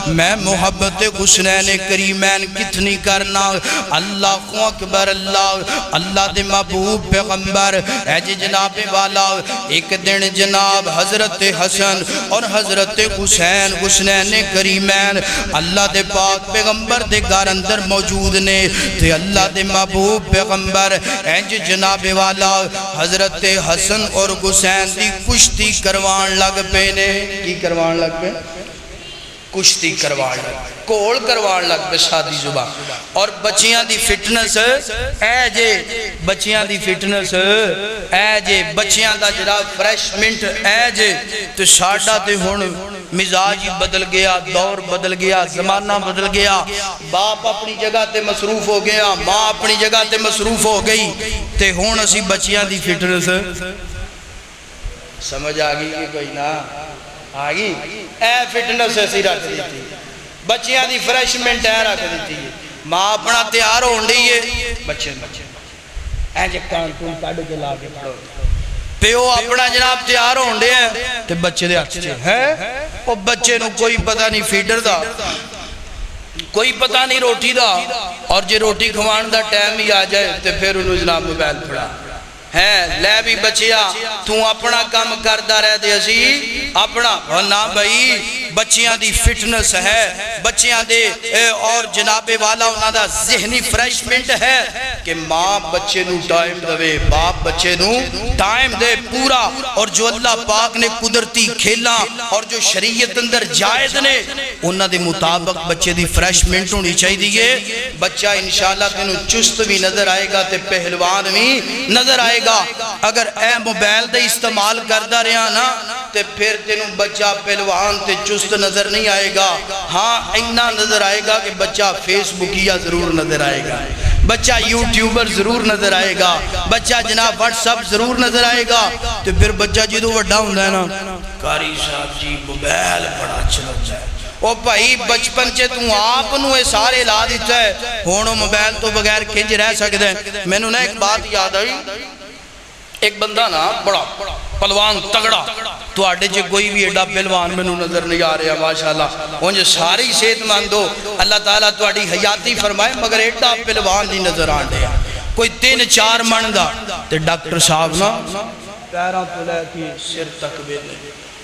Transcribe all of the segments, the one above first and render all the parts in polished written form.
میں محبت حسنین کریمین کتنی کرنا اللہ اکبر اللہ دے محبوب پیغمبر اے جی جناب والا ایک دن جناب حضرت حسن اور حضرت حسنین کریمین اللہ دے پاک پیغمبر دے گھر اندر موجود نے تے اللہ دے محبوب پیغمبر اے جی جناب والا حضرت حسن اور حسین دی کشتی کروان لگ پے نے کی کروان لگ پے کشتی کروان لگ کول کروان لگ پہ شادی زبان اور بچیاں دی فٹنس اے جے بچیاں دی فٹنس اے جے بچیاں دا جناب فریشمنٹ اے جے تو ساڑھا تے ہون مزاج بدل گیا دور بدل گیا زمانہ بدل گیا باپ اپنی جگہ تے مصروف ہو گیا ماں اپنی جگہ تے مصروف ہو گئی تے ہون اسی بچیاں دی فٹنس سمجھ آگئی کہ کوئی نہ آگئی اے فٹنس ایسی رکھ دیتی بچیاں دی فریشمنٹ اے رکھ دیتی ماں اپنا تیار ہون دی ہے بچے اے جے کان کون کاڑ کے لاغے پڑھو پیو اپنا جناب تیار ہون دے ہیں تے بچے دے اچھے ہیں اور بچے نو کوئی پتہ نہیں فیڈر دا کوئی پتہ نہیں روٹی دا اور جے روٹی کھوان دا ٹائم ہی آ جائے تے پھر انہوں جناب موبائل پڑھا ہے لے بھی بچیا تو اپنا کام کردہ رہ دے اسی اپنا نا بھائی بچیاں دی فٹنس ہے بچیاں دے اور جناب والا انہاں دا ذہنی فریشمنٹ ہے کہ ماں بچے نو ٹائم دوے باپ بچے نو ٹائم دے پورا اور جو اللہ پاک نے قدرتی کھیلا اور جو شریعت اندر جائز نے انہاں دے مطابق بچے دی فریشمنٹ ہونی چاہی دیئے بچہ انشاءاللہ تینو چست بھی نظر آئے گا تے پہلوان بھی نظر آئے گا اگر اے موبائل دے استعمال کردہ رہا نا تے پھر تینو بچہ پہلوان تے چست نظر نہیں آئے گا ہاں اینا نظر آئے گا کہ بچہ فیس بکیا ضرور نظر آئے گا بچہ یوٹیوبر ضرور نظر آئے گا بچہ جناب واٹس اپ ضرور نظر آئے گا تو پھر بچہ جدو وڈا ہوں ہے نا قاری صاحب جی موبائل بڑا چلتا ہے او بھائی بچپن چے تو آپ نوے سارے لا دیتا ہے ہونو موبائل تو بغیر کھنج رہ سکتے ہیں میں نے ایک بات یاد آئی ایک بندہ نا بڑا پلوان تگڑا تو آڑے جے کوئی بھی ایڈا پلوان میں نظر نہیں آ رہا ماشاءاللہ انجھے ساری صحت مند ہو اللہ تعالیٰ تو آڑی حیاتی فرمائے مگر ایڈا پلوان نہیں نظر آن دیا کوئی 3-4 من دا تے ڈاکٹر صاحب نا پیران تو لے کی سر تک بھی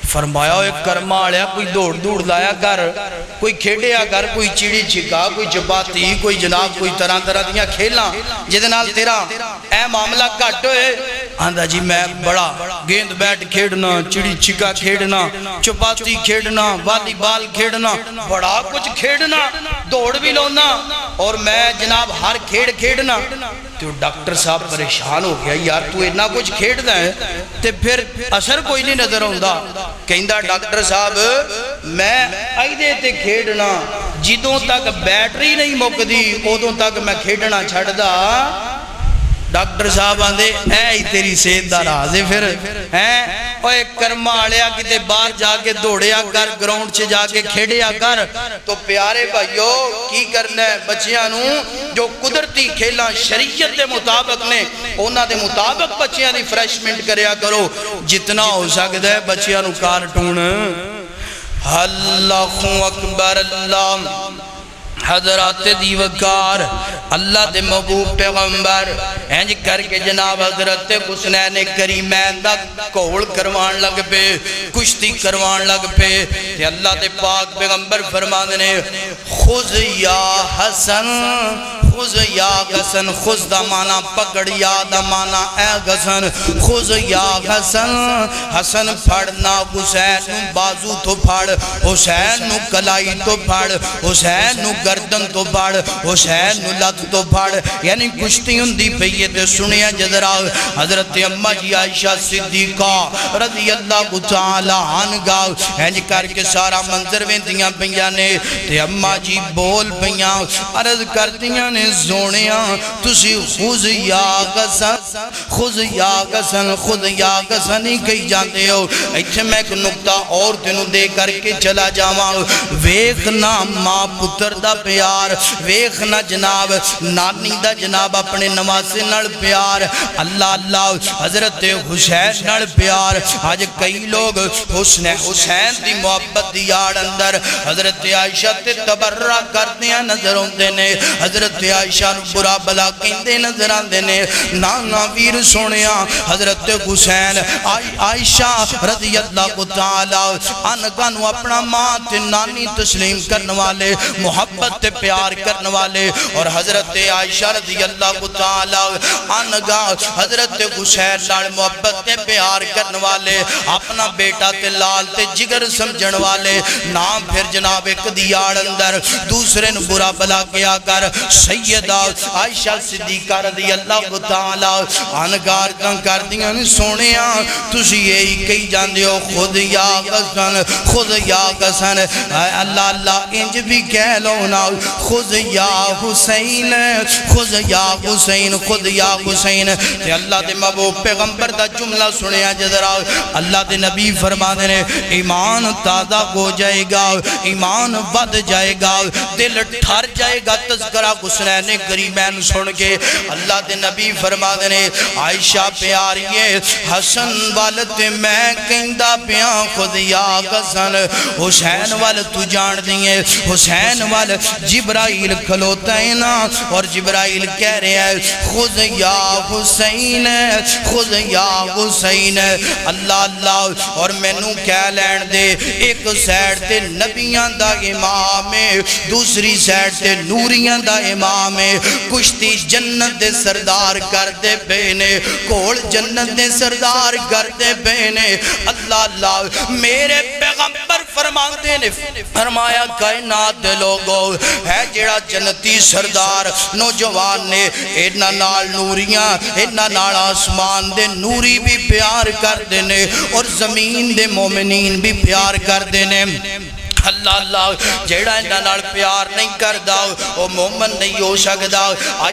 فرمایا ایک کرما آڑیا کوئی دوڑ لایا کر کوئی کھیڑیا کر کوئی چیڑی چھکا کوئی چپاتی کوئی جناب کوئی طرح دیا کھیلنا جدنال تیرا اے معاملہ کٹ ہوئے آندھا جی میں بڑا گیند بیٹ کھیڑنا چیڑی چھکا کھیڑنا چپاتی کھیڑنا والی بال کھیڑنا بڑا کچھ کھیڑنا دوڑ بھی لونا اور میں جناب ہر کھیڑنا تو ڈاکٹر صاحب پریشان ہو گیا یار تو اتنا کچھ کھیڑنا ہے تے پھر اثر کوئی نہیں نظر ہوندہ کہندہ ڈاکٹر صاحب میں آئیدے تے کھیڑنا جدوں تک بیٹری نہیں مکدی ادوں تک میں کھیڑنا چھڑ دا ڈاکٹر صاحب آندے اے ہی تیری صحت دا راز ہے پھر اوہ ایک کرما آڑیا کتے باہر جا کے دوڑیا کر گراؤنڈ سے جا کے کھیڑیا کر تو پیارے بھائیو کی کرنا ہے بچیاں نو جو قدرتی کھیلا شریعت دے مطابق نے اونا دے مطابق بچیاں دی فریشمنٹ کریا کرو جتنا ہو سکتا ہے بچیاں نو کارٹون اللہ اکبر اللہ حضرات دیوکار اللہ دے محبوب پیغمبر اینج کر کے جناب حضرت حسنین کریمین دا کول کروان لگ پہ کشتی کروان لگ پہ کہ اللہ دے پاک پیغمبر فرمان نے خذ یا حسن خذ یا حسن خذ دا مانا پکڑ یا دا مانا اے حسن خذ یا حسن حسن پھڑنا حسین نو بازو تو پھڑ حسین نو کلائی تو پھڑ حسین نو گردن تو پھڑ حسین نو لت تو پھڑ یعنی کشتی اندی پہیے تے سنیا جدرا حضرت اممہ جی عائشہ صدیقہ رضی اللہ تعالی عنہ انج کر کے سارا منظر ویندیاں پہیاں نے تے اممہ جی بول پیاں عرض کردیاں نے سونیاں تسی خذ یا غسن خذ یا غسن خذ یا غسن ہی کہی جاندے ہو. ایتھے میں ایک نقطہ اور تینوں دے کر کے چلا جاواں. ویکھنا ماں پتر دا پیار, ویکھنا جناب نانی دا جناب اپنے نواسے نال پیار, اللہ اللہ حضرت حسین نال پیار. آج کئی لوگ حسین دی محبت دی آڑ اندر حضرت عائشہ تے تبرہ کرتے ہیں نظر ہوندے نے, حضرت عائشہ نو برا بلا کہندے نظر آندے نے. نانا ویر سونیا حضرت حسین عائشہ رضی اللہ تعالی عنہ نو اپنا ماں تے نانی تسلیم کرنے والے, محبت تے پیار کرنے والے, اور حضرت عائشہ رضی اللہ تعالی عنہ حضرت حسین نال محبت تے پیار کرنے والے, اپنا بیٹا تے لال تے جگر سمجھن والے. نام پھر جناب ایک دیار اندر دوسرے نو برا بلا کیا کر سیدہ عائشہ صدیقہ رضی اللہ تعالی عنہ کر دیاں سونیاں تسی یہی کہی جاندے ہو خود یا غسن خود یا غسن. اللہ اللہ انج بھی کہہ لو نا خود یا حسین خود یا حسین خود یا حسین. تے اللہ دے محبوب پیغمبر دا جملہ سنیا جذرا, اللہ دے نبی فرما دے نے ایمان تازہ ہو جائے گا, ایمان ود جائے گا, دل ٹھر جائے گا تذکرہ حسنین کریمین سن کے. اللہ دے نبی فرما دے نے عائشہ پیاریے حسن والد میں کہندہ پیاں خود یا غسن, حسین والد تو جان دیئے حسین والد جبرائیل کھلوتا ہے نا, اور جبرائیل کہہ رہے ہیں خود یا حسین خود یا حسین. اللہ اللہ اور میں نو کہہ لین دے ایک سیڈ تے نبیاں دا امام ہے, دوسری سیڈ تے نوریاں دا امام ہے. کشتی جنت دے سردار کر دے بینے, کول جنت دے سردار کر دے بینے. اللہ اللہ میرے پیغمبر فرماندے نے فرمایا کائنات دے لوگو ہے جڑا جنتی سردار نوجوان نے اینا نال نوریاں اینا نال آسمان دے نوری بھی پیار کر دینے, اور زمین دے مومنین بھی پیار کر دینے. اللہ اللہ جیڑا انہاں نال پیار نہیں کردا او مومن نہیں ہو سکدا.